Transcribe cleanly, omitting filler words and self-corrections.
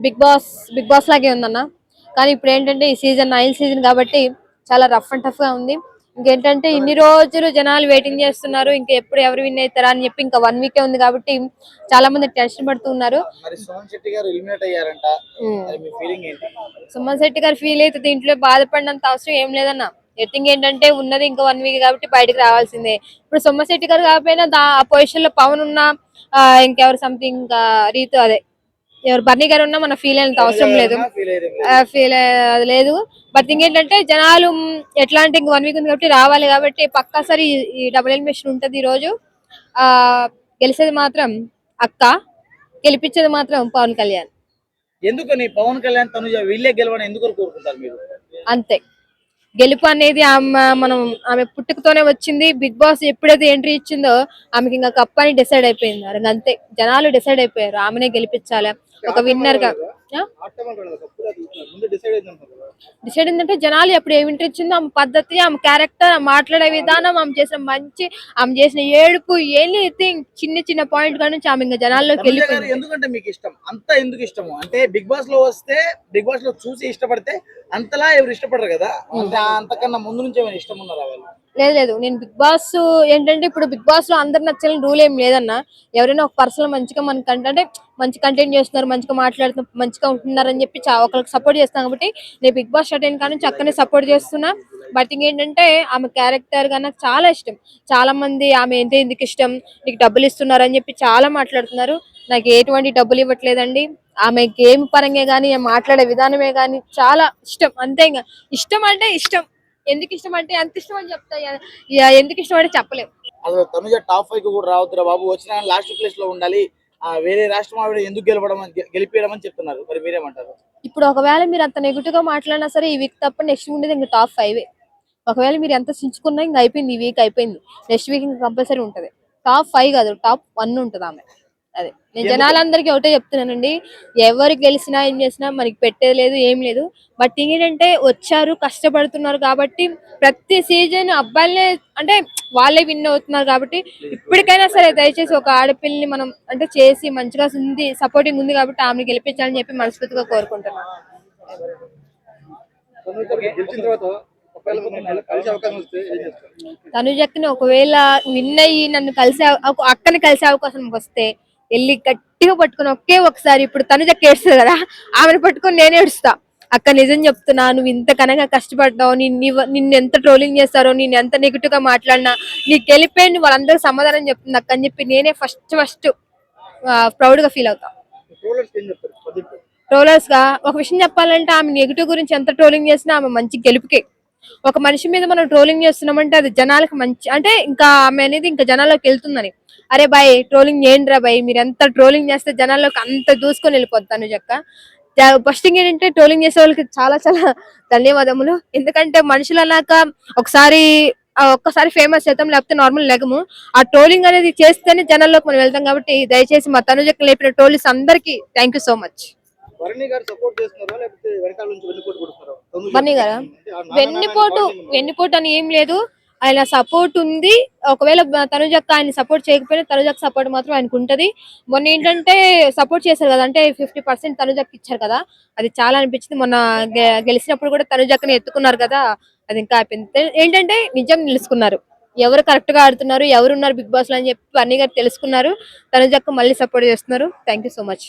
Big boss లాగే ఉందన్న. కానీ ఇప్పుడు ఏంటంటే ఈ సీజన్ 9 సీజన్ కాబట్టి చాలా రఫ్ అండ్ టఫ్ గా ఉంది. ఇంకేంటంటే ఇన్ని రోజులు జనాలు వెయిటింగ్ చేస్తున్నారు, ఇంకా ఎప్పుడు ఎవరు విన్ అవుతారా అని చెప్పి. ఇంకా 1 వీకే ఉంది కాబట్టి చాలా మంది టెన్షన్ పడుతున్నారు. సుమన్ శెట్టి గారు ఫీల్ అయితే దీంట్లో బాధపడినంత అవసరం ఏం లేదన్న. ఎథింగ్ ఏంటంటే ఉన్నది ఇంకా 1 వీక్ కాబట్టి బయటకు రావాల్సిందే. ఇప్పుడు సుమన్ శెట్టి గారు కాకపోయినా ఆ పొజిషన్ లో పవన్ ఉన్నా, ఇంకెవరు సంథింగ్ రీతు అదే ఎవరు బన్నీ గారు ఉన్నా మనం ఫీల్ అయినంత అవసరం లేదు. ఫీల్ అది లేదు. బట్ ఇంకేంటంటే జనాలు ఎట్లా అంటే ఇంక 1 వీక్ ఉంది కాబట్టి రావాలి కాబట్టి పక్కాసారి ఈ డబుల్ ఎలిమినేషన్ ఉంటది ఈ రోజు. ఆ గెలిచేది మాత్రం అక్క, గెలిపించేది మాత్రం పవన్ కళ్యాణ్. ఎందుకని పవన్ కళ్యాణ్ తనుజ వీళ్ళే గెలవని ఎందుకు కోరుకుంటారు మీరు? అంతే, గెలుపు అనేది ఆమె పుట్టుకతోనే వచ్చింది. బిగ్ బాస్ ఎప్పుడైతే ఎంట్రీ ఇచ్చిందో ఆమెకి ఇంకా కప్ అని డిసైడ్ అయిపోయింది. అంతే, జనాలు డిసైడ్ అయిపోయారు ఆమెనే గెలిపించాలి ఒక విన్నర్ గా. డిసైడ్ ఏంటంటే జనాలు ఎప్పుడు ఏమి ఇంట్రెస్ట్ ఇచ్చిందో ఆమె పద్ధతి, ఆమె క్యారెక్టర్, ఆమె మాట్లాడే విధానం, ఆమె చేసిన ఏడుపు, ఎనీథింగ్ చిన్న చిన్న పాయింట్ గా నుంచి ఆమె ఇంకా జనాల్లోకి వెళ్ళిపోయింది. ఎందుకంటే మీకు ఇష్టం అంతా ఎందుకు ఇష్టము అంటే బిగ్ బాస్ లో వస్తే బిగ్ బాస్ లో చూసి ఇష్టపడితే అంతలా ఎవరు ఇష్టపడరు కదా, అంతకన్నా ముందు నుంచి ఏమైనా ఇష్టం ఉన్నారా వాళ్ళు? లేదు, నేను బిగ్ బాస్ ఏంటంటే ఇప్పుడు బిగ్ బాస్ లో అందరు నచ్చాలని రూల్ ఏం లేదన్నా. ఎవరైనా ఒక పర్సన్ మంచిగా అంటే మంచి కంటెంట్ చేస్తున్నారు, మంచిగా మాట్లాడుతున్నారు, మంచిగా ఉంటున్నారు అని చెప్పి ఒకరికి సపోర్ట్ చేస్తాను కాబట్టి నేను బిగ్ బాస్ స్టార్ట్ అయిన కానీ చక్కనే సపోర్ట్ చేస్తున్నా. బట్ ఇంకేంటంటే ఆమె క్యారెక్టర్ గా నాకు చాలా ఇష్టం. చాలా మంది ఆమె ఎందుకు ఇష్టం, నీకు డబ్బులు ఇస్తున్నారు అని చెప్పి చాలా మాట్లాడుతున్నారు. నాకు ఎటువంటి డబ్బులు ఇవ్వట్లేదండి. ఆమె గేమ్ పరంగా గానీ, మాట్లాడే విధానమే గానీ చాలా ఇష్టం. అంతే, ఇంకా ఇష్టం అంటే ఇష్టం. ఎందుకు ఇష్టం అంటే ఎంత ఇష్టం అని చెప్తా, ఎందుకు ఇష్టం అంటే చెప్పలేము. అసలు తనుజ టాప్ 5 కూడా రావద్దురా బాబు, వచ్చిన లాస్ట్ ప్లేస్ లో ఉండాలి, వేరే రాష్ట్రం ఆవిడ ఎందుకు గెలిపించడం అని చెప్తున్నారు. మరి మీరేమంటారు? ఇప్పుడు ఒకవేళ మీరు అంత నెగిటివ్ గా మాట్లాడినా సరే ఈ వీక్ తప్ప నెక్స్ట్ ఉండేది ఇంకా టాప్ 5. ఒకవేళ మీరు ఎంత చించుకున్నా ఇంకా అయిపోయింది, ఈ వీక్ అయిపోయింది. నెక్స్ట్ వీక్ ఇంకా కంపల్సరీ ఉంటది. టాప్ 5 కాదు, టాప్ 1 ఉంటది ఆమె. అదే నేను జనాలందరికీ ఒకటే చెప్తున్నానండి, ఎవరు గెలిచినా ఏం చేసినా మనకి పెట్టేది లేదు, ఏం లేదు. బట్ ఏంటంటే వచ్చారు, కష్టపడుతున్నారు కాబట్టి ప్రతి సీజన్ అబ్బాయిలే అంటే వాళ్ళే విన్ అవుతున్నారు కాబట్టి ఇప్పటికైనా సరే దయచేసి ఒక ఆడపిల్లని మనం అంటే చేసి మంచిగా ఉంది, సపోర్టింగ్ ఉంది కాబట్టి ఆమెను గెలిపించాలని చెప్పి మనస్ఫూర్తిగా కోరుకుంటున్నాను. తనుజక్కని ఒకవేళ విన్ అయ్యి నన్ను అక్కని కలిసే అవకాశం వస్తే వెళ్ళి గట్టిగా పట్టుకుని ఒకసారి, ఇప్పుడు తనుజక్క ఏడుస్తుంది కదా, ఆమెను పట్టుకొని నేను ఏడుస్తా. అక్క నిజం చెప్తున్నా, నువ్వు ఇంత కనగా కష్టపడ్డావు, నిన్ను ఎంత ట్రోలింగ్ చేస్తారో, నేను ఎంత నెగిటివ్ గా మాట్లాడినా నీకు గెలిపోయింది వాళ్ళందరూ సమాధానం చెప్తుంది అక్క అని చెప్పి నేనే ఫస్ట్ ప్రౌడ్ గా ఫీల్ అవుతా. ట్రోలర్స్ గా ఒక విషయం చెప్పాలంటే ఆమె నెగిటివ్ గురించి ఎంత ట్రోలింగ్ చేసినా ఆమె మంచి గెలుపుకే. ఒక మనిషి మీద మనం ట్రోలింగ్ చేస్తున్నామంటే అది జనాలకు మంచి అంటే ఇంకా ఆమె అనేది ఇంకా జనాల్లోకి వెళ్తుందని. అరే బాయ్ ట్రోలింగ్ చేయండి రా బాయ్, మీరు ఎంత ట్రోలింగ్ చేస్తే జనాల్లోకి అంత దూసుకొని వెళ్ళిపోతాను చెక్క. ఫస్ట్ థింగ్ ఏంటంటే ట్రోలింగ్ చేసే వాళ్ళకి చాలా చాలా ధన్యవాదములు. ఎందుకంటే మనుషులు అన్నాక ఒక్కసారి ఫేమస్ అవుతాం, లేకపోతే నార్మల్ లేకము. ఆ ట్రోలింగ్ అనేది చేస్తేనే జనాల్లోకి మనం వెళ్తాం కాబట్టి దయచేసి మా తనుజక్క లేపిన ట్రోలిస్ అందరికి thank you so much. Bunny గారా వెన్నుపోటు అని ఏం లేదు, ఆయన సపోర్ట్ ఉంది. ఒకవేళ తనుజక్క ఆయన సపోర్ట్ చేయకపోయినా తనుజక్క సపోర్ట్ మాత్రం ఆయనకు ఉంటది. మొన్న ఏంటంటే సపోర్ట్ చేశారు కదా, అంటే 50% తనుజక్క ఇచ్చారు కదా, అది చాలా అనిపించింది. మొన్న గెలిచినప్పుడు కూడా తనుజక్కని ఎత్తుకున్నారు కదా, అది ఇంకా అయిపోయింది. ఏంటంటే నిజం నిలుచుకున్నారు, ఎవరు కరెక్ట్ గా ఆడుతున్నారు, ఎవరు ఉన్నారు బిగ్ బాస్ లో అని చెప్పి బన్నీ గారు తెలుసుకున్నారు. తనుజక్క మళ్ళీ సపోర్ట్ చేస్తున్నారు. Thank you so much.